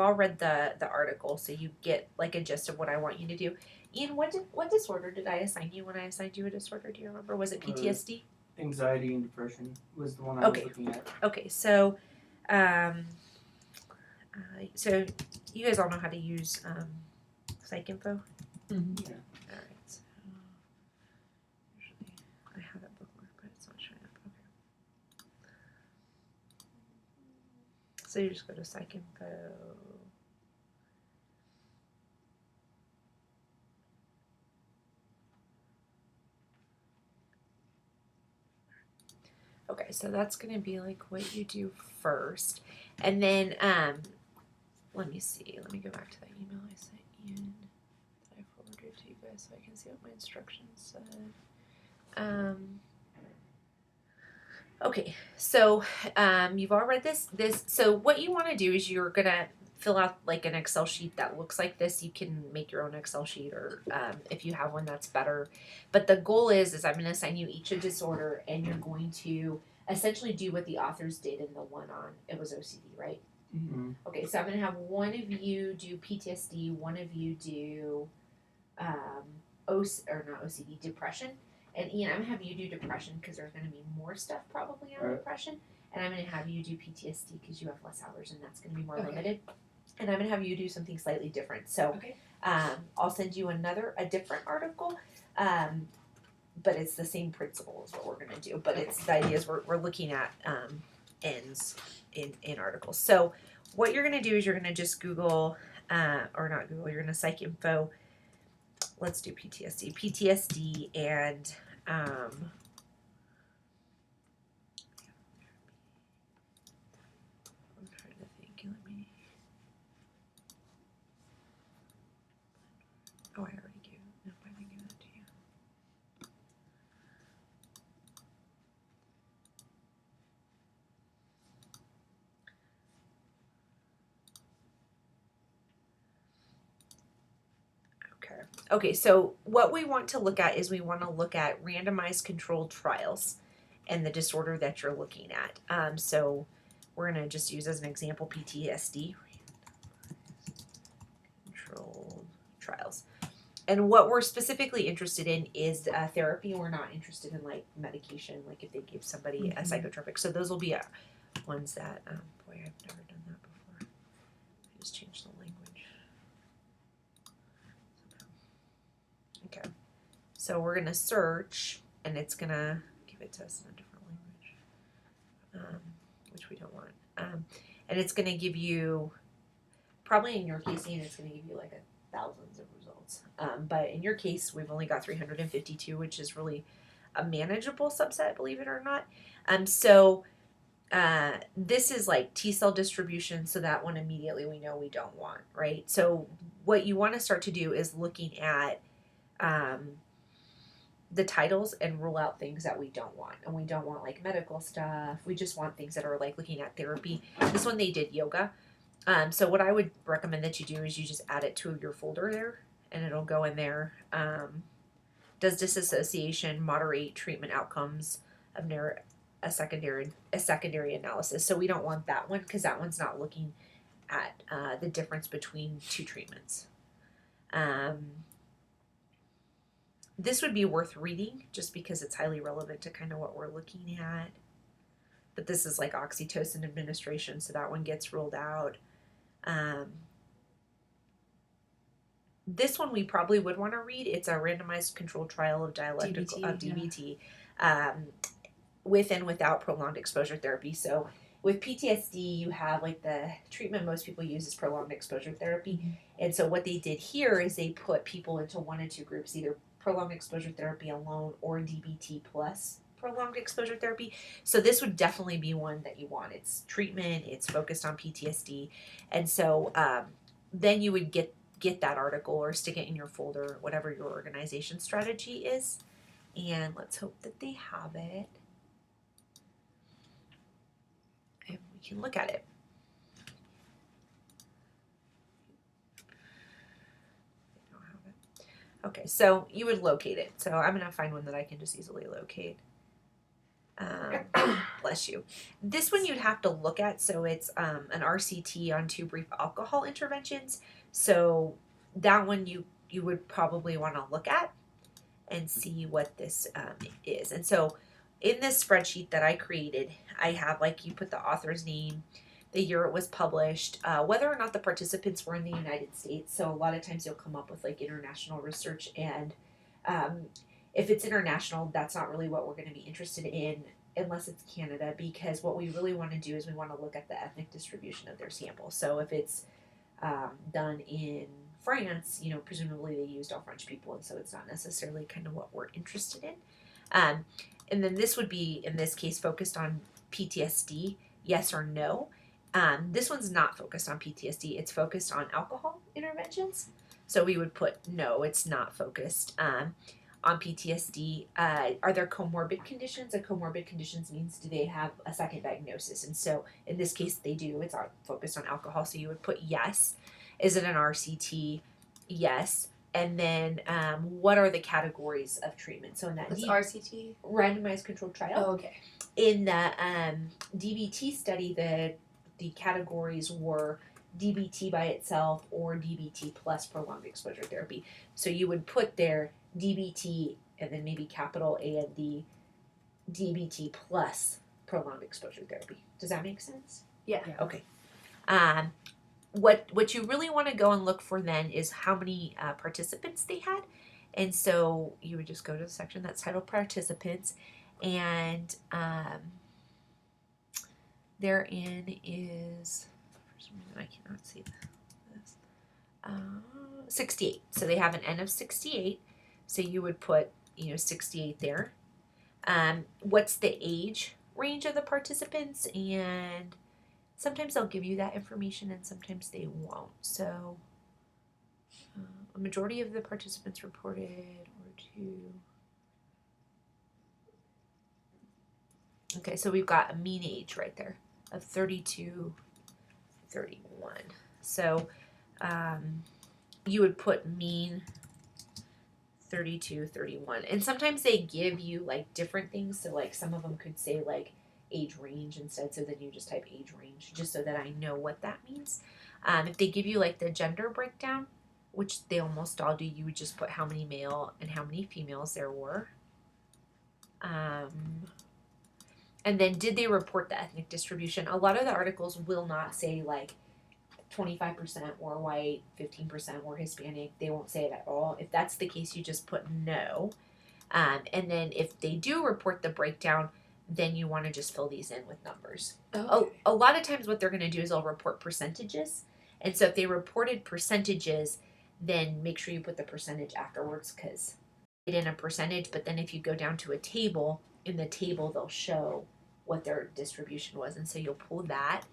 all read the article, so you get like a gist of what I want you to do. Ian, what disorder did I assign you when I assigned you a disorder? Do you remember? Was it PTSD? Anxiety and depression was the one I was looking at. Okay, so so you guys all know how to use PsycInfo? Mm-hmm. Yeah. All right. So usually I have it bookmarked, but it's not showing up. Okay. So you just go to PsycInfo. Okay, so that's going to be like what you do first. And then, let me see. Let me go back to that email I sent Ian that I forwarded to you guys so I can see what my instructions said. Okay, so you've all read this. So what you want to do is you're going to fill out like an Excel sheet that looks like this. You can make your own Excel sheet, or if you have one, that's better. But the goal is I'm going to assign you each a disorder, and you're going to essentially do what the authors did in the one on, it was OCD, right? Mm-hmm. Okay, so I'm going to have one of you do PTSD, one of you do not OCD, depression. And Ian, I'm going to have you do depression because there's going to be more stuff probably on depression. And I'm going to have you do PTSD because you have less hours and that's going to be more limited. And I'm going to have you do something slightly different. So I'll send you a different article. But it's the same principle is what we're going to do. But it's the idea is we're looking at ends in articles. So what you're going to do is you're going to just Google, or not Google, you're going to PsycInfo. Let's do PTSD and I'm trying to think. Oh, I already gave it. No, I didn't give that to you. Okay, so what we want to look at is we want to look at randomized controlled trials and the disorder that you're looking at. So we're going to just use as an example PTSD, controlled trials. And what we're specifically interested in is therapy. We're not interested in like medication, like if they give somebody a psychotropic. So those will be ones that, boy, I've never done that before. I just changed the language. Okay, so we're gonna search, and it's gonna give it to us in a different language, which we don't want. And it's gonna give you, probably in your case, Ian, it's gonna give you like thousands of results. But in your case, we've only got 352, which is really a manageable subset, believe it or not. So this is like T cell distribution, so that one immediately we know we don't want, right? So what you want to start to do is looking at the titles and rule out things that we don't want. And we don't want like medical stuff. We just want things that are like looking at therapy. This one they did yoga. So what I would recommend that you do is you just add it to your folder there and it'll go in there. Does disassociation moderate treatment outcomes of a secondary analysis? So we don't want that one because that one's not looking at the difference between two treatments. This would be worth reading just because it's highly relevant to kind of what we're looking at. But this is like oxytocin administration, so that one gets ruled out. This one we probably would want to read. It's a randomized controlled trial of DBT with and without prolonged exposure therapy. So with PTSD, you have like the treatment most people use is prolonged exposure therapy. Mm-hmm. And so what they did here is they put people into one of two groups, either prolonged exposure therapy alone or DBT plus prolonged exposure therapy. So this would definitely be one that you want. It's treatment, it's focused on PTSD. And so then you would get that article or stick it in your folder, whatever your organization strategy is. And let's hope that they have it. And we can look at it. Okay, so you would locate it. So I'm going to find one that I can just easily locate. Let's Bless you. This one you'd have to look at. So it's an RCT on 2 brief alcohol interventions. So that one you would probably want to look at and see what this is. And so in this spreadsheet that I created, I have like you put the author's name, the year it was published, whether or not the participants were in the United States. So a lot of times you'll come up with like international research, and if it's international, that's not really what we're going to be interested in unless it's Canada, because what we really want to do is we want to look at the ethnic distribution of their sample. So if it's done in France, you know, presumably they used all French people, and so it's not necessarily kind of what we're interested in. And then this would be, in this case, focused on PTSD, yes or no. This one's not focused on PTSD, it's focused on alcohol interventions. So we would put no, it's not focused on PTSD. Are there comorbid conditions? A comorbid conditions means do they have a second diagnosis? And so in this case they do. It's focused on alcohol, so you would put yes. Is it an RCT? Yes. And then what are the categories of treatment? So in that What's RCT? Randomized controlled trial. Oh, okay. In the DBT study, the categories were DBT by itself or DBT plus prolonged exposure therapy. So you would put there DBT and then maybe capital A and D, DBT plus prolonged exposure therapy. Does that make sense? Yeah. Okay. What you really want to go and look for then is how many participants they had. And so you would just go to the section that's titled participants, and therein is, for some reason I cannot see this, 68. So they have an N of 68. So you would put, 68 there. What's the age range of the participants? And sometimes they'll give you that information and sometimes they won't. So a majority of the participants reported or two. Okay, so we've got a mean age right there of 32, 31. So you would put mean 32, 31. And sometimes they give you like different things. So like some of them could say like age range instead. So then you just type age range just so that I know what that means. If they give you like the gender breakdown, which they almost all do, you would just put how many male and how many females there were. And then did they report the ethnic distribution? A lot of the articles will not say like 25% were white, 15% were Hispanic. They won't say it at all. If that's the case, you just put no. And then if they do report the breakdown, then you want to just fill these in with numbers. Okay. A lot of times what they're going to do is they'll report percentages. And so if they reported percentages, then make sure you put the percentage afterwards because it in a percentage. But then if you go down to a table, in the table they'll show what distribution was, and so you'll pull that.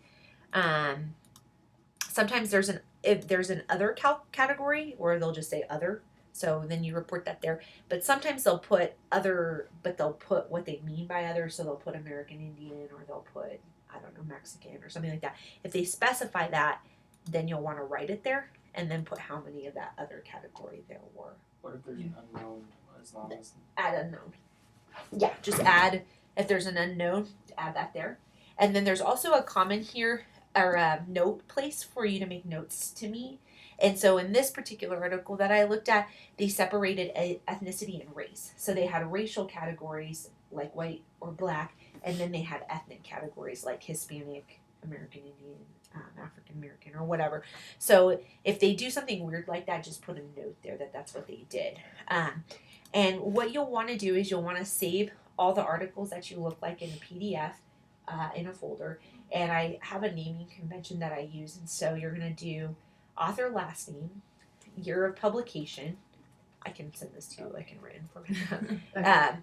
Sometimes there's an other category where they'll just say other, so then you report that there. But sometimes they'll put other, but they'll put what they mean by other, so they'll put American Indian or they'll put, I don't know, Mexican or something like that. If they specify that, then you'll want to write it there and then put how many of that other category there were. What if there's an unknown as long as Add unknown. Yeah, just add, if there's an unknown, add that there. And then there's also a comment here, or a note place for you to make notes to me. And so in this particular article that I looked at, they separated ethnicity and race. So they had racial categories like white or black, and then they had ethnic categories like Hispanic, American Indian, African American, or whatever. So if they do something weird like that, just put a note there that that's what they did. And what you'll want to do is you'll want to save all the articles that you look like in a PDF in a folder. And I have a naming convention that I use. And so you're going to do author last name, year of publication. I can send this to you. I can write in for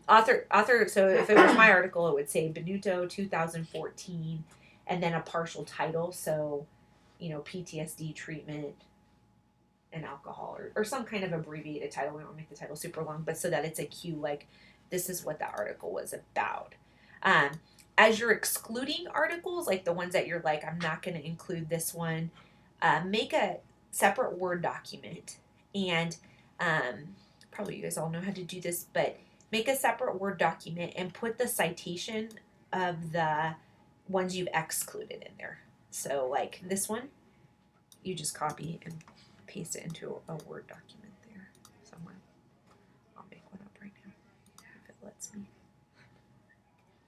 author. So if it was my article, it would say Benuto 2014, and then a partial title. So, PTSD treatment and alcohol, or some kind of abbreviated title. We don't make the title super long, but so that it's a cue, like this is what the article was about. As you're excluding articles, like the ones that you're like, I'm not going to include this one, make a separate Word document. And probably you guys all know how to do this, but make a separate Word document and put the citation of the ones you've excluded in there. So like this one, you just copy and paste it into a Word document there somewhere. I'll make one up right now if it lets me.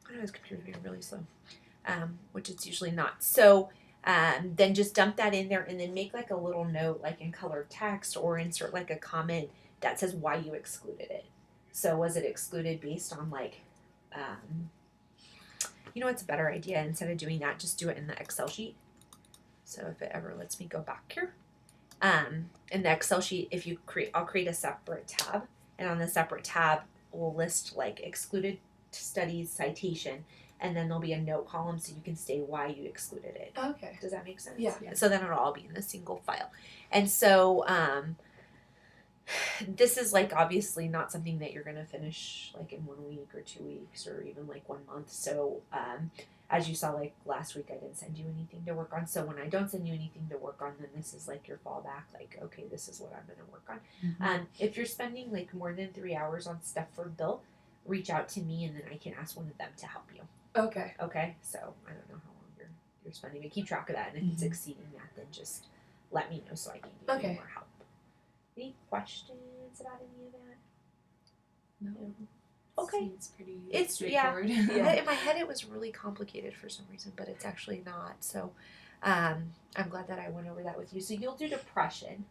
I know this computer's being really slow, which it's usually not. So then just dump that in there and then make like a little note like in colored text or insert like a comment that says why you excluded it. So was it excluded based on like, you know what's a better idea? Instead of doing that, just do it in the Excel sheet. So if it ever lets me go back here. In the Excel sheet, if you I'll create a separate tab, and on the separate tab, we'll list like excluded studies citation, and then there'll be a note column so you can say why you excluded it. Okay. Does that make sense? Yeah. So then it'll all be in a single file. And so this is like obviously not something that you're going to finish like in 1 week or 2 weeks or even like 1 month. So as you saw like last week, I didn't send you anything to work on. So when I don't send you anything to work on, then this is like your fallback. Like, okay, this is what I'm going to work on. Mm-hmm. If you're spending like more than 3 hours on stuff for Bill, reach out to me and then I can ask one of them to help you. Okay. Okay. So I don't know how long you're spending, but keep track of that. And if it's exceeding that, then just let me know so I can give you more help. Any questions about any of that? No. Okay. It's pretty straightforward. yeah. In my head it was really complicated for some reason, but it's actually not. So I'm glad that I went over that with you. So you'll do depression,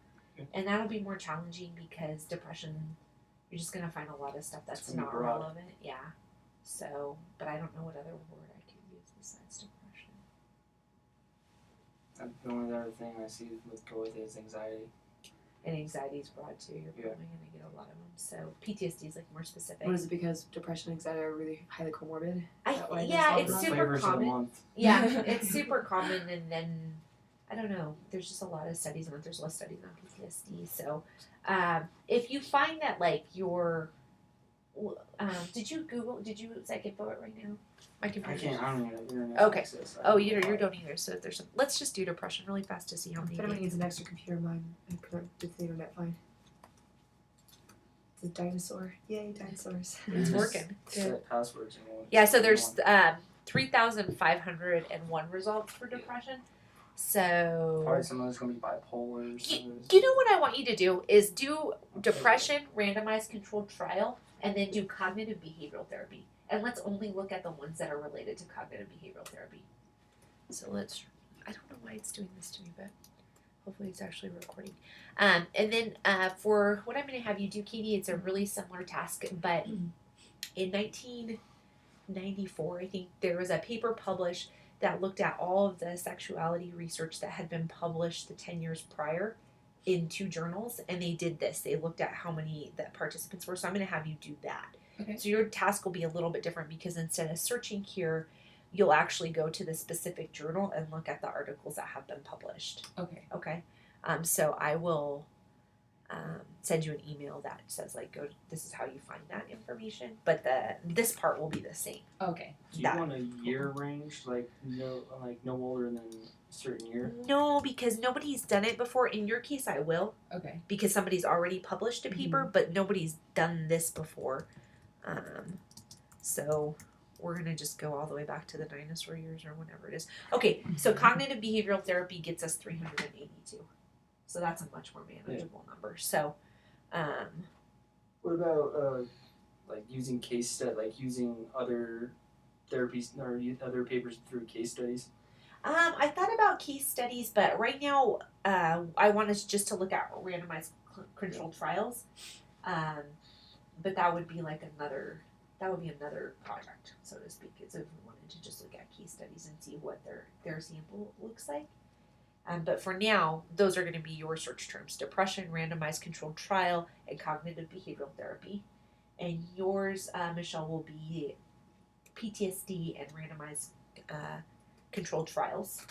and that'll be more challenging because depression, you're just gonna find a lot of stuff that's not relevant. Yeah. So, but I don't know what other word I could use besides depression. The only other thing I see go with it is anxiety. And anxiety is broad too. You're probably gonna get a lot of them. So PTSD is like more specific. What is it? Because depression and anxiety are really highly comorbid? It's super common. Yeah, it's super common, and then I don't know. There's just a lot of studies on it. There's less studies on PTSD. So if you find that like your did you second info it right now? My computer. I can't. I don't even have internet access. Oh, you don't either. So if there's let's just do depression really fast to see how many. If anyone needs an extra computer, mine it's the internet fine. It's a dinosaur. Yay, dinosaurs! It's working. Set passwords and all. Yeah. So there's 3,501 results for depression. So probably some of it's gonna be bipolar. You know what I want you to do is do depression randomized controlled trial, and then do cognitive behavioral therapy. And let's only look at the ones that are related to cognitive behavioral therapy. So I don't know why it's doing this to me, but hopefully it's actually recording. And then for what I'm going to have you do, Katie, it's a really similar task, but in 1994, I think there was a paper published that looked at all of the sexuality research that had been published the 10 years prior in 2 journals, and they did this. They looked at how many the participants were, so I'm going to have you do that. Okay. So your task will be a little bit different because instead of searching here, you'll actually go to the specific journal and look at the articles that have been published. Okay. Okay. So I will send you an email that says like, go. This is how you find that information, but this part will be the same. Okay. Do you want a year range, like no older than a certain year? No, because nobody's done it before. In your case, I will. Okay. Because somebody's already published a paper, but nobody's done this before. So we're going to just go all the way back to the dinosaur years or whenever it is. Okay, so cognitive behavioral therapy gets us 382. So that's a much more manageable number. So, what about like using using other therapies or other papers through case studies? I thought about case studies, but right now I want us just to look at randomized controlled trials. But that would be like another project, so to speak. Is if we wanted to just look at case studies and see what their sample looks like. But for now, those are going to be your search terms: depression, randomized controlled trial, and cognitive behavioral therapy. And yours, Michelle, will be PTSD and randomized controlled trials.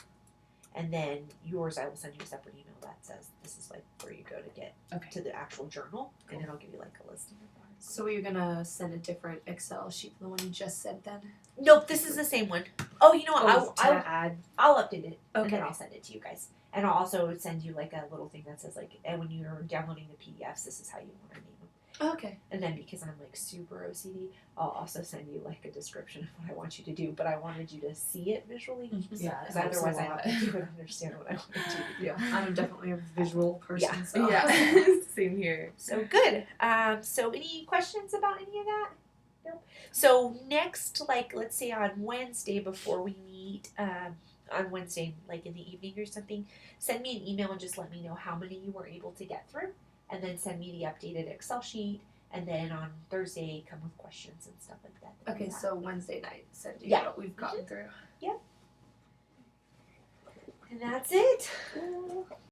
And then yours, I will send you a separate email that says this is like where you go to get to the actual journal, and it'll give you like a listing of that. So you're gonna send a different Excel sheet from the one you just said then? Nope, this is the same one. Oh, you know what? I'll update it, and then I'll send it to you guys. And I'll also send you like a little thing that says like, and when you're downloading the PDFs, this is how you want to name them. Okay. And then because I'm like super OCD, I'll also send you like a description of what I want you to do. But I wanted you to see it visually, Yeah, because it helps a otherwise I lot. don't think you would understand what I want you to do. Yeah, I'm definitely a visual person. Yeah. So. Yeah, same here. So good. So any questions about any of that? No. So next, like let's say on Wednesday before we meet, on Wednesday, like in the evening or something, send me an email and just let me know how many you were able to get through, and then send me the updated Excel sheet. And then on Thursday, come with questions and stuff like that. Okay, so Wednesday night, send you Yeah. what we've gotten through. And that's it.